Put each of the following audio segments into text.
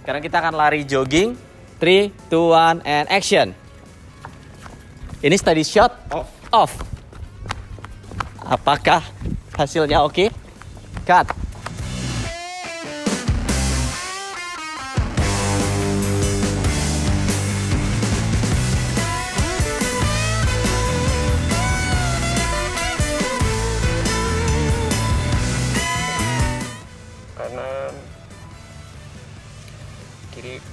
Sekarang kita akan lari jogging. 3, 2, 1, and action. Ini steady shot. Off. Apakah hasilnya oke? Cut. Kanan, kiri,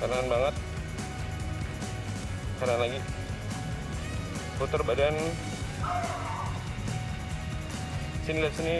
kanan banget, kanan lagi, putar badan, sini lihat sini.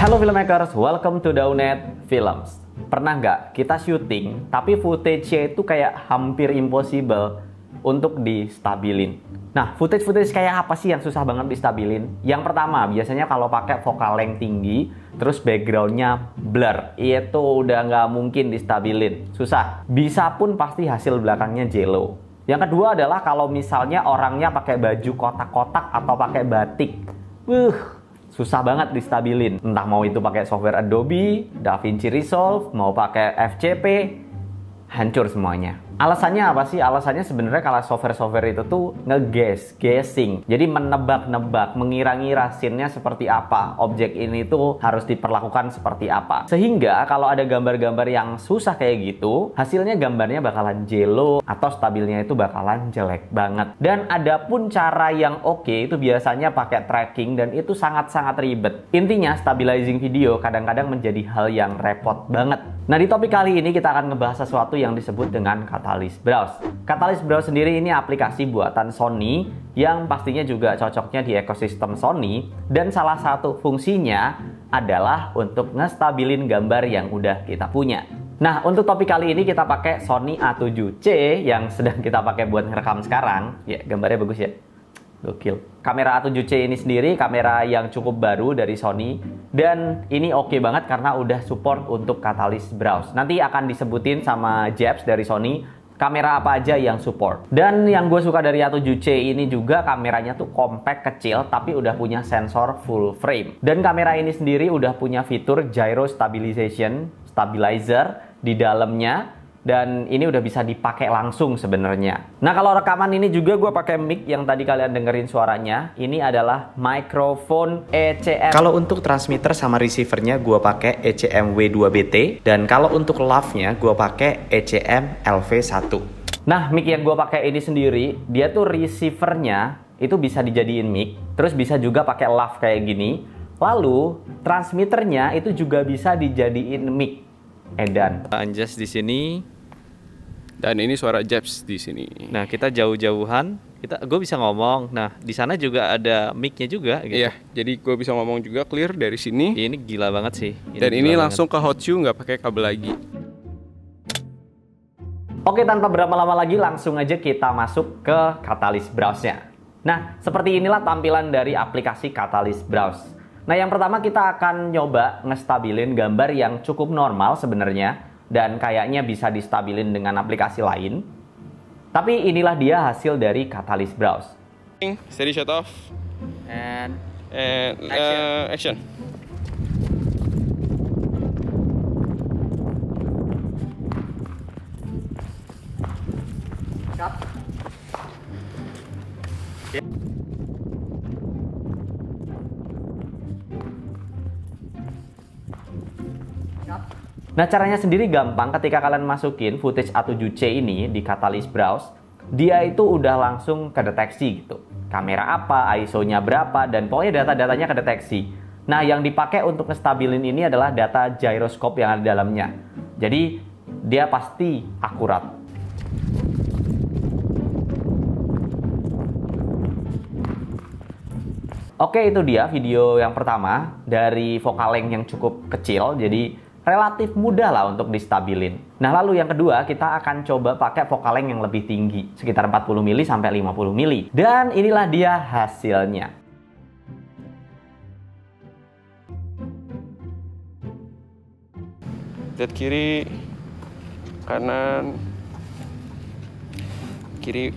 Halo filmmakers, welcome to Daunet Films. Pernah nggak kita syuting, tapi footage-nya itu kayak hampir impossible untuk distabilin? Nah, footage kayak apa sih yang susah banget distabilin? Yang pertama, biasanya kalau pakai focal length tinggi, terus background-nya blur, itu udah nggak mungkin distabilin. Susah. Bisa pun pasti hasil belakangnya jello. Yang kedua adalah kalau misalnya orangnya pakai baju kotak-kotak atau pakai batik. Susah banget distabilin. Entah mau itu pakai software Adobe, DaVinci Resolve, mau pakai FCP, hancur semuanya. Alasannya apa sih? Alasannya sebenarnya kalau software itu tuh guessing. Jadi menebak-nebak, mengira-ngira scene-nya seperti apa. Objek ini tuh harus diperlakukan seperti apa. Sehingga kalau ada gambar-gambar yang susah kayak gitu, hasilnya gambarnya bakalan jello atau stabilnya itu bakalan jelek banget. Dan ada pun cara yang oke itu biasanya pakai tracking dan itu sangat-sangat ribet. Intinya stabilizing video kadang-kadang menjadi hal yang repot banget. Nah, di topik kali ini kita akan ngebahas sesuatu yang disebut dengan Catalyst Browse. Catalyst Browse sendiri ini aplikasi buatan Sony yang pastinya juga cocoknya di ekosistem Sony, dan salah satu fungsinya adalah untuk ngestabilin gambar yang udah kita punya. Nah, untuk topik kali ini kita pakai Sony A7C yang sedang kita pakai buat ngerekam sekarang. Ya, gambarnya bagus ya. Gokil. Kamera A7C ini sendiri kamera yang cukup baru dari Sony, dan ini oke banget karena udah support untuk Catalyst Browse. Nanti akan disebutin sama Jebs dari Sony kamera apa aja yang support. Dan yang gue suka dari A7C ini juga kameranya tuh compact, kecil, tapi udah punya sensor full frame. Dan kamera ini sendiri udah punya fitur gyro stabilizer di dalamnya. Dan ini udah bisa dipakai langsung sebenarnya. Nah, kalau rekaman ini juga gue pakai mic yang tadi kalian dengerin suaranya. Ini adalah microphone ECM. Kalau untuk transmitter sama receivernya gue pakai ECM W2BT. Dan kalau untuk lavnya gue pakai ECM LV1. Nah, mic yang gue pakai ini sendiri, dia tuh receivernya itu bisa dijadiin mic. Terus bisa juga pakai lav kayak gini. Lalu transmitternya itu juga bisa dijadiin mic. Edan. Anjas di sini. Dan ini suara Jebs di sini. Nah, kita jauh-jauhan, gue bisa ngomong. Nah, di sana juga ada mic-nya juga gitu. Iya, jadi gue bisa ngomong juga clear dari sini. Ini gila banget sih. Dan ini langsung ke Hot Shoe, nggak pakai kabel lagi. Oke, tanpa berlama-lama lagi langsung aja kita masuk ke Catalyst Browse-nya. Nah, seperti inilah tampilan dari aplikasi Catalyst Browse. Nah, yang pertama kita akan nyoba ngestabilin gambar yang cukup normal sebenarnya. Dan kayaknya bisa distabilin dengan aplikasi lain. Tapi inilah dia hasil dari Catalyst Browse. Steady shot off. And Action. Cut. Nah, caranya sendiri gampang. Ketika kalian masukin footage A7C ini di Catalyst Browse, dia itu udah langsung kedeteksi gitu. Kamera apa, ISO-nya berapa, dan pokoknya data-datanya kedeteksi. Nah, yang dipakai untuk ngestabilin ini adalah data gyroscope yang ada di dalamnya. Jadi, dia pasti akurat. Oke, itu dia video yang pertama dari focal length yang cukup kecil. Jadi, relatif mudah lah untuk distabilin. Nah, lalu yang kedua kita akan coba pakai focal length yang lebih tinggi, sekitar 40 mili sampai 50 mili. Dan inilah dia hasilnya. Lihat kiri, kanan, kiri,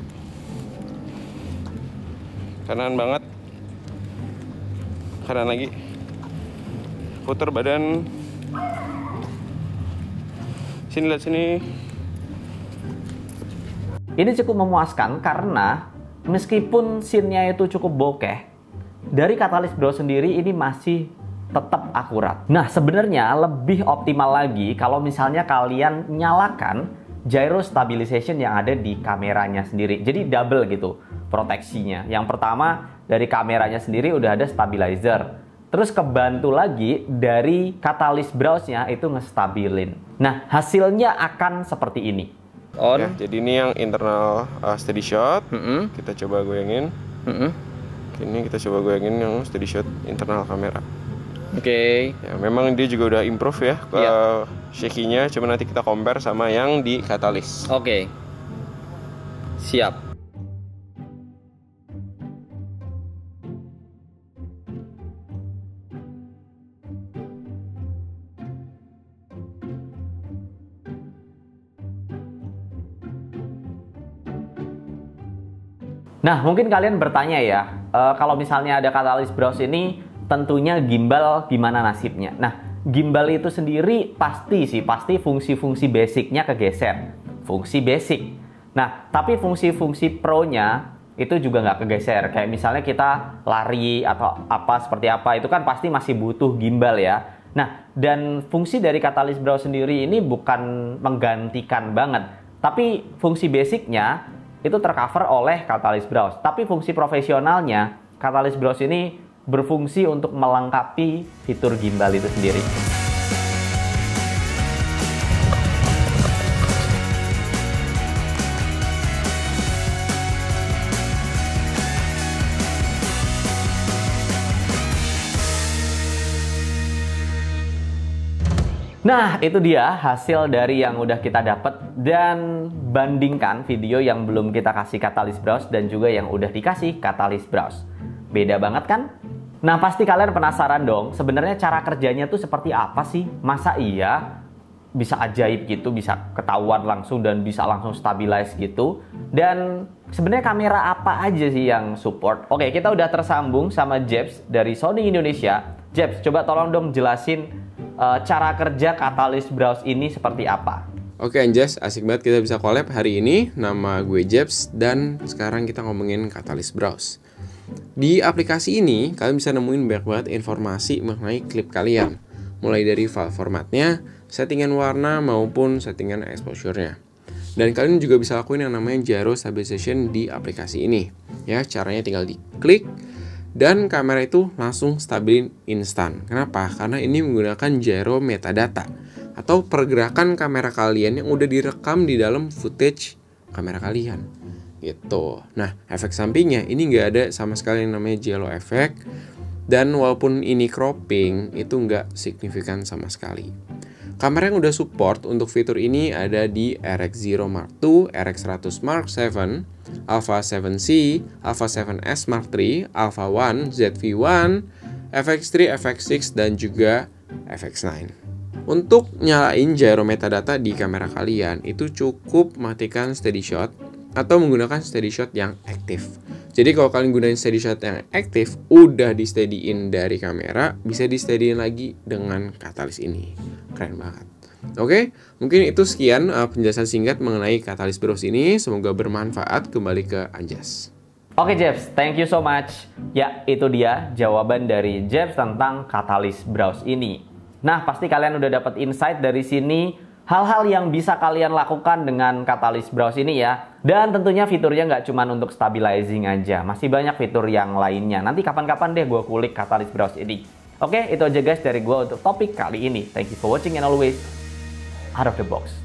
kanan banget, kanan lagi, putar badan, sini lihat sini. Ini cukup memuaskan karena meskipun scene-nya itu cukup bokeh, dari Catalyst Browse sendiri ini masih tetap akurat. Nah, sebenarnya lebih optimal lagi kalau misalnya kalian nyalakan gyro stabilization yang ada di kameranya sendiri. Jadi double gitu proteksinya. Yang pertama dari kameranya sendiri udah ada stabilizer. Terus kebantu lagi dari Catalyst Browse-nya itu ngestabilin. Nah, hasilnya akan seperti ini. On. Ya, jadi ini yang internal steady shot. Kita coba goyangin. Ini kita coba goyangin yang steady shot internal kamera. Oke. Ya, memang dia juga udah improve ya ke shaky-nya. Cuma nanti kita compare sama yang di Catalyst. Oke. Siap. Nah, mungkin kalian bertanya ya, kalau misalnya ada Catalyst Browse ini, tentunya gimbal gimana nasibnya? Nah, gimbal itu sendiri pasti fungsi-fungsi basicnya kegeser. Fungsi basic. Nah, tapi fungsi-fungsi pro-nya itu juga nggak kegeser. Kayak misalnya kita lari atau apa seperti apa, itu kan pasti masih butuh gimbal ya. Nah, dan fungsi dari Catalyst Browse sendiri ini bukan menggantikan banget. Tapi fungsi basicnya itu tercover oleh Catalyst Browse. Tapi fungsi profesionalnya, Catalyst Browse ini berfungsi untuk melengkapi fitur gimbal itu sendiri. Nah, itu dia hasil dari yang udah kita dapat, dan bandingkan video yang belum kita kasih Catalyst Browse dan juga yang udah dikasih Catalyst Browse. Beda banget kan? Nah, pasti kalian penasaran dong, sebenarnya cara kerjanya tuh seperti apa sih? Masa iya bisa ajaib gitu, bisa ketahuan langsung dan bisa langsung stabilize gitu? Dan sebenarnya kamera apa aja sih yang support? Oke, kita udah tersambung sama Jeps dari Sony Indonesia. Jeps, coba tolong dong jelasin cara kerja Catalyst Browse ini seperti apa. Oke Anjas, asik banget kita bisa collab hari ini. Nama gue Jeps dan sekarang kita ngomongin Catalyst Browse. Di aplikasi ini kalian bisa nemuin banyak banget informasi mengenai klip kalian, mulai dari file formatnya, settingan warna maupun settingan exposure-nya. Dan kalian juga bisa lakuin yang namanya gyro stabilization di aplikasi ini. Ya, caranya tinggal diklik dan kamera itu langsung stabilin instan. Kenapa? Karena ini menggunakan gyro metadata atau pergerakan kamera kalian yang udah direkam di dalam footage kamera kalian. Gitu. Nah, efek sampingnya ini nggak ada sama sekali yang namanya jello effect. Dan walaupun ini cropping, itu nggak signifikan sama sekali. Kamera yang udah support untuk fitur ini ada di RX0 Mark II, RX100 Mark VII, Alpha 7C, Alpha 7S Mark III, Alpha 1, ZV-1, FX3, FX6, dan juga FX9. Untuk nyalain gyro metadata di kamera kalian, itu cukup matikan steady shot atau menggunakan steady shot yang aktif. Jadi kalau kalian gunain steady shot yang aktif, udah di steady-in dari kamera, bisa di steady-in lagi dengan Catalyst ini. Keren banget. Oke, mungkin itu sekian penjelasan singkat mengenai Catalyst Browse ini. Semoga bermanfaat. Kembali ke Anjas. Oke Jeps, thank you so much. Ya, itu dia jawaban dari Jeps tentang Catalyst Browse ini. Nah, pasti kalian udah dapat insight dari sini. Hal-hal yang bisa kalian lakukan dengan Catalyst Browse ini ya. Dan tentunya fiturnya nggak cuma untuk stabilizing aja. Masih banyak fitur yang lainnya. Nanti kapan-kapan deh gue kulik Catalyst Browse ini. Oke, itu aja guys dari gue untuk topik kali ini. Thank you for watching and always out of the box.